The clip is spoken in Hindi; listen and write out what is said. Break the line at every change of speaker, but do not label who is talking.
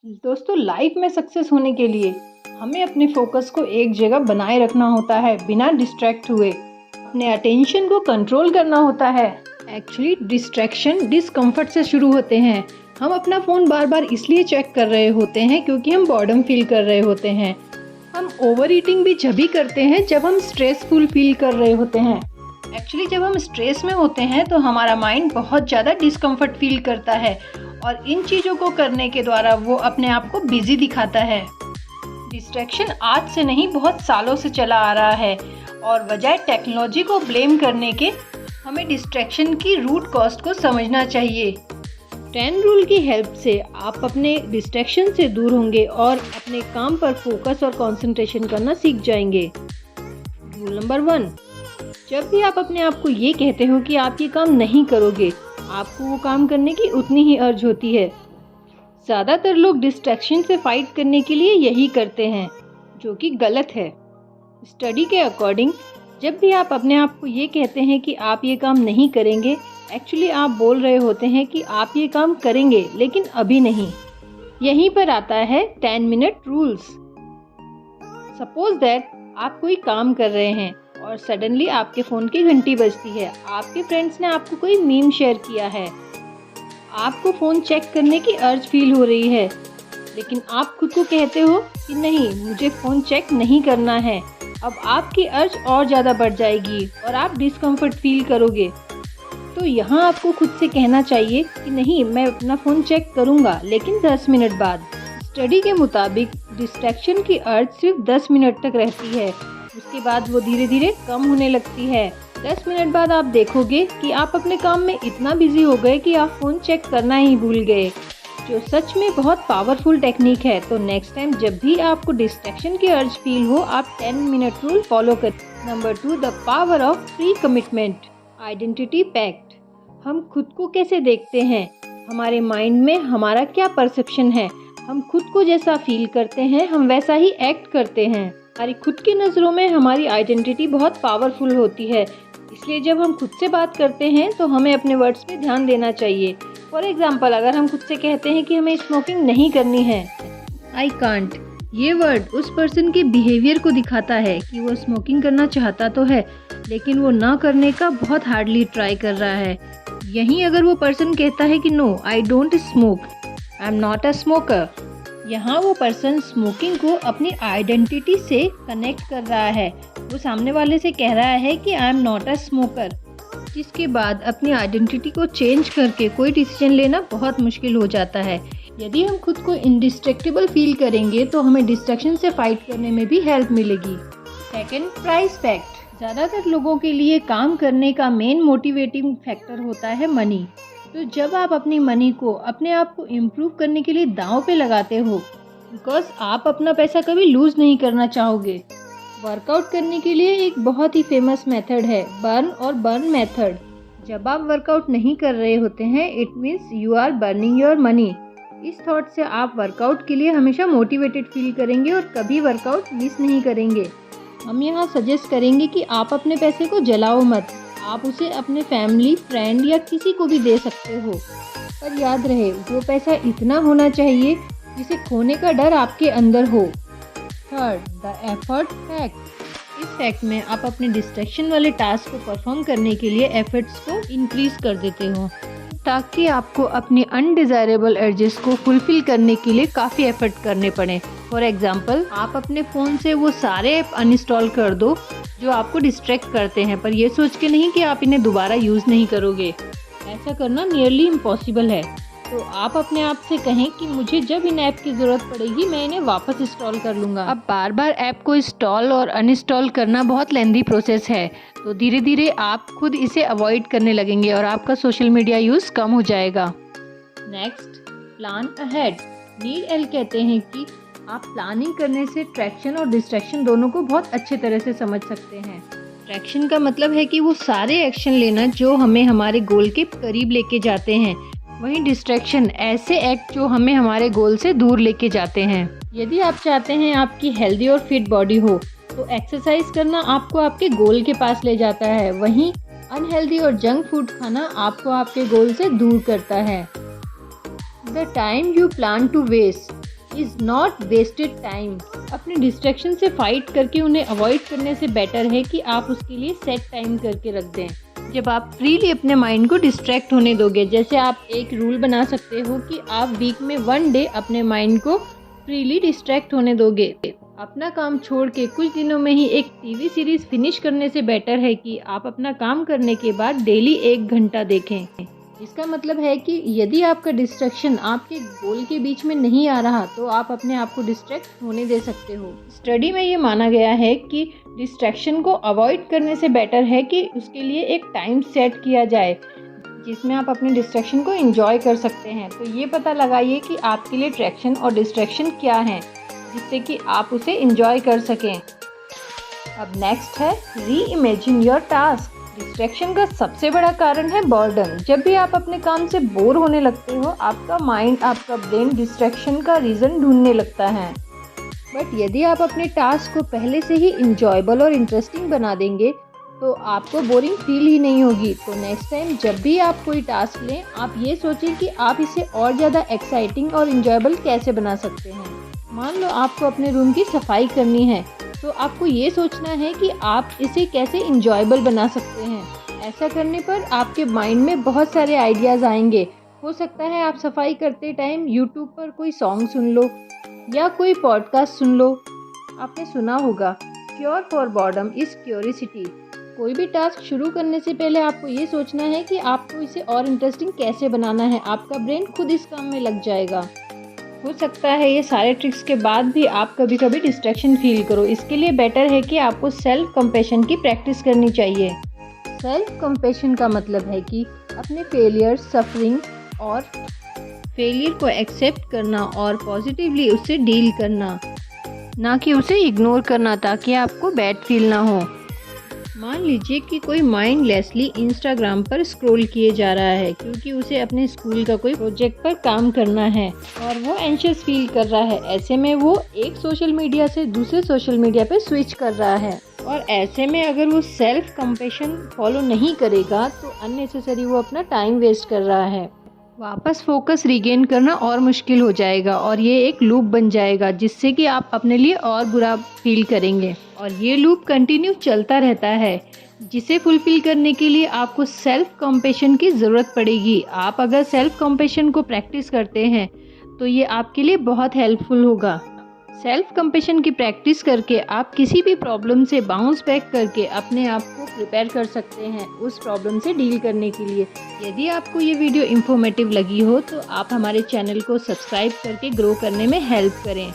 दोस्तों, लाइफ में सक्सेस होने के लिए हमें अपने फोकस को एक जगह बनाए रखना होता है बिना डिस्ट्रैक्ट हुए। अपने अटेंशन को कंट्रोल करना होता है। एक्चुअली डिस्ट्रैक्शन डिस्कम्फर्ट से शुरू होते हैं। हम अपना फ़ोन बार बार इसलिए चेक कर रहे होते हैं क्योंकि हम बॉर्डम फील कर रहे होते हैं। हम ओवर ईटिंग भी जभी करते हैं जब हम स्ट्रेसफुल फील कर रहे होते हैं। एक्चुअली जब हम स्ट्रेस में होते हैं तो हमारा माइंड बहुत ज़्यादा डिस्कम्फर्ट फील करता है और इन चीज़ों को करने के द्वारा वो अपने आप को बिजी दिखाता है। डिस्ट्रैक्शन आज से नहीं, बहुत सालों से चला आ रहा है और बजाय टेक्नोलॉजी को ब्लेम करने के हमें डिस्ट्रैक्शन की रूट कॉज को समझना चाहिए। 10 रूल की हेल्प से आप अपने डिस्ट्रैक्शन से दूर होंगे और अपने काम पर फोकस और कंसंट्रेशन करना सीख जाएंगे। रूल नंबर 1, जब भी आप अपने आप को ये कहते हो कि आप ये काम नहीं करोगे, आपको वो काम करने की उतनी ही अर्ज होती है। ज़्यादातर लोग डिस्ट्रैक्शन से फाइट करने के लिए यही करते हैं, जो कि गलत है। स्टडी के अकॉर्डिंग जब भी आप अपने आप को ये कहते हैं कि आप ये काम नहीं करेंगे, एक्चुअली आप बोल रहे होते हैं कि आप ये काम करेंगे लेकिन अभी नहीं। यहीं पर आता है 10 मिनट रूल्स। सपोज दैट आप कोई काम कर रहे हैं और सडनली आपके फ़ोन की घंटी बजती है। आपके फ्रेंड्स ने आपको कोई मीम शेयर किया है। आपको फ़ोन चेक करने की अर्ज फील हो रही है, लेकिन आप खुद को कहते हो कि नहीं, मुझे फ़ोन चेक नहीं करना है। अब आपकी अर्ज और ज़्यादा बढ़ जाएगी और आप डिस्कम्फर्ट फील करोगे। तो यहाँ आपको खुद से कहना चाहिए कि नहीं, मैं अपना फ़ोन चेक करूँगा लेकिन 10 मिनट बाद। स्टडी के मुताबिक डिस्ट्रैक्शन की अर्ज सिर्फ 10 मिनट तक रहती है, उसके बाद वो धीरे धीरे कम होने लगती है। 10 मिनट बाद आप देखोगे कि आप अपने काम में इतना बिजी हो गए कि आप फ़ोन चेक करना ही भूल गए, जो सच में बहुत पावरफुल टेक्निक है। तो नेक्स्ट टाइम जब भी आपको डिस्ट्रैक्शन की अर्ज फील हो, आप 10 मिनट रूल फॉलो करें। Number 2, the power of pre commitment identity pact. हम खुद को कैसे देखते हैं, हमारे माइंड में हमारा क्या परसेप्शन है, हम खुद को जैसा फील करते हैं हम वैसा ही एक्ट करते हैं। हमारी खुद की नज़रों में हमारी आइडेंटिटी बहुत पावरफुल होती है, इसलिए जब हम खुद से बात करते हैं तो हमें अपने वर्ड्स पे ध्यान देना चाहिए। फॉर एग्जाम्पल, अगर हम खुद से कहते हैं कि हमें स्मोकिंग नहीं करनी है, आई कांट, ये वर्ड उस पर्सन के बिहेवियर को दिखाता है कि वो स्मोकिंग करना चाहता तो है लेकिन वो ना करने का बहुत हार्डली ट्राई कर रहा है। यहीं अगर वो पर्सन कहता है कि no, I don't smoke, I am not a smoker, यहाँ वो पर्सन स्मोकिंग को अपनी आइडेंटिटी से कनेक्ट कर रहा है। वो सामने वाले से कह रहा है कि आई एम नॉट अ स्मोकर, जिसके बाद अपनी आइडेंटिटी को चेंज करके कोई डिसीजन लेना बहुत मुश्किल हो जाता है। यदि हम खुद को इंडिस्ट्रैक्टेबल फील करेंगे तो हमें डिस्ट्रैक्शन से फाइट करने में भी हेल्प मिलेगी। Second, price fact. ज़्यादातर लोगों के लिए काम करने का मेन मोटिवेटिंग फैक्टर होता है मनी। तो जब आप अपनी मनी को अपने आप को इम्प्रूव करने के लिए दांव पे लगाते हो, बिकॉज आप अपना पैसा कभी लूज़ नहीं करना चाहोगे। वर्कआउट करने के लिए एक बहुत ही फेमस मेथड है, बर्न और बर्न मेथड। जब आप वर्कआउट नहीं कर रहे होते हैं, it means you are burning your money. इस थॉट से आप वर्कआउट के लिए हमेशा मोटिवेटेड फील करेंगे और कभी वर्कआउट मिस नहीं करेंगे। हम यहाँ सजेस्ट करेंगे कि आप अपने पैसे को जलाओ मत, आप उसे अपने फैमिली, फ्रेंड या किसी को भी दे सकते हो, पर याद रहे वो पैसा इतना होना चाहिए जिसे खोने का डर आपके अंदर हो। Third, the effort fact. इस फैक्ट में आप अपने डिस्ट्रैक्शन वाले टास्क को परफॉर्म करने के लिए एफर्ट्स को इंक्रीज कर देते हो, ताकि आपको अपने अनडिज़ायरेबल अर्जेस को फुलफिल करने के लिए काफ़ी एफर्ट करने पड़े। फॉर एग्जाम्पल, आप अपने फ़ोन से वो सारे ऐप अनइंस्टॉल कर दो जो आपको डिस्ट्रैक्ट करते हैं, पर ये सोच के नहीं कि आप इन्हें दोबारा यूज़ नहीं करोगे। ऐसा करना नियरली इम्पॉसिबल है। तो आप अपने आप से कहें कि मुझे जब इन ऐप की ज़रूरत पड़ेगी मैं इन्हें वापस इंस्टॉल कर लूँगा। अब बार बार ऐप को इंस्टॉल और अनइंस्टॉल करना बहुत लेंदी प्रोसेस है, तो धीरे धीरे आप खुद इसे अवॉइड करने लगेंगे और आपका सोशल मीडिया यूज़ कम हो जाएगा। Next, plan ahead. Neil L कहते हैं कि आप प्लानिंग करने से ट्रैक्शन और डिस्ट्रैक्शन दोनों को बहुत अच्छे तरह से समझ सकते हैं। ट्रैक्शन का मतलब है कि वो सारे एक्शन लेना जो हमें हमारे गोल के करीब लेके जाते हैं, वहीं डिस्ट्रैक्शन ऐसे एक्ट जो हमें हमारे गोल से दूर लेके जाते हैं। यदि आप चाहते हैं आपकी हेल्दी और फिट बॉडी हो, तो एक्सरसाइज करना आपको आपके गोल के पास ले जाता है, वहीं अनहेल्दी और जंक फूड खाना आपको आपके गोल से दूर करता है। The time you plan to waste. Is not wasted time. अपने डिस्ट्रैक्शन से फाइट करके उन्हें अवॉइड करने से बेटर है कि आप उसके लिए सेट टाइम करके रख दें। जब आप फ्रीली अपने माइंड को डिस्ट्रैक्ट होने दोगे, जैसे आप एक रूल बना सकते हो कि आप वीक में 1 डे अपने माइंड को फ्रीली डिस्ट्रैक्ट होने दोगे। अपना काम छोड़ के कुछ दिनों में ही एक टीवी सीरीज फिनिश करने से बेटर है कि आप अपना काम करने के बाद डेली 1 घंटा देखें। इसका मतलब है कि यदि आपका डिस्ट्रैक्शन आपके गोल के बीच में नहीं आ रहा तो आप अपने आप को डिस्ट्रैक्ट होने दे सकते हो। स्टडी में ये माना गया है कि डिस्ट्रैक्शन को अवॉइड करने से बेटर है कि उसके लिए एक टाइम सेट किया जाए जिसमें आप अपने डिस्ट्रैक्शन को एंजॉय कर सकते हैं। तो ये पता लगाइए कि आपके लिए ट्रैक्शन और डिस्ट्रैक्शन क्या है जिससे कि आप उसे एंजॉय कर सकें। अब नेक्स्ट है री इमेजिन योर टास्क। डिस्ट्रैक्शन का सबसे बड़ा कारण है बॉर्डम। जब भी आप अपने काम से बोर होने लगते हो, आपका माइंड, आपका ब्रेन डिस्ट्रैक्शन का रीज़न ढूंढने लगता है। बट यदि आप अपने टास्क को पहले से ही इंजॉयबल और इंटरेस्टिंग बना देंगे तो आपको बोरिंग फील ही नहीं होगी। तो नेक्स्ट टाइम जब भी आप कोई टास्क लें, आप ये सोचें कि आप इसे और ज़्यादा एक्साइटिंग और इंजॉयबल कैसे बना सकते हैं। मान लो आपको अपने रूम की सफाई करनी है, तो आपको ये सोचना है कि आप इसे कैसे इंजॉयबल बना सकते हैं। ऐसा करने पर आपके माइंड में बहुत सारे आइडियाज़ आएंगे। हो सकता है आप सफाई करते टाइम यूट्यूब पर कोई सॉन्ग सुन लो या कोई पॉडकास्ट सुन लो। आपने सुना होगा, cure for boredom is curiosity. कोई भी टास्क शुरू करने से पहले आपको ये सोचना है कि आपको इसे और इंटरेस्टिंग कैसे बनाना है। आपका ब्रेन खुद इस काम में लग जाएगा। हो सकता है ये सारे ट्रिक्स के बाद भी आप कभी कभी डिस्ट्रैक्शन फील करो। इसके लिए बेटर है कि आपको सेल्फ कंपैशन की प्रैक्टिस करनी चाहिए। सेल्फ कंपैशन का मतलब है कि अपने फेलियर, सफरिंग और फेलियर को एक्सेप्ट करना और पॉजिटिवली उससे डील करना, ना कि उसे इग्नोर करना ताकि आपको बैड फील ना हो। मान लीजिए कि कोई माइंडलेसली इंस्टाग्राम पर स्क्रॉल किए जा रहा है क्योंकि उसे अपने स्कूल का कोई प्रोजेक्ट पर काम करना है और वो एंशियस फील कर रहा है। ऐसे में वो एक सोशल मीडिया से दूसरे सोशल मीडिया पे स्विच कर रहा है और ऐसे में अगर वो सेल्फ कंपैशन फॉलो नहीं करेगा तो अननेसेसरी वो अपना टाइम वेस्ट कर रहा है। वापस फोकस रिगेन करना और मुश्किल हो जाएगा और ये एक लूप बन जाएगा जिससे कि आप अपने लिए और बुरा फील करेंगे और ये लूप कंटिन्यू चलता रहता है, जिसे फुलफिल करने के लिए आपको सेल्फ कंपैशन की ज़रूरत पड़ेगी। आप अगर सेल्फ कंपैशन को प्रैक्टिस करते हैं तो ये आपके लिए बहुत हेल्पफुल होगा। सेल्फ कंपैशन की प्रैक्टिस करके आप किसी भी प्रॉब्लम से बाउंस बैक करके अपने आप को प्रिपेयर कर सकते हैं उस प्रॉब्लम से डील करने के लिए। यदि आपको ये वीडियो इन्फॉर्मेटिव लगी हो तो आप हमारे चैनल को सब्सक्राइब करके ग्रो करने में हेल्प करें।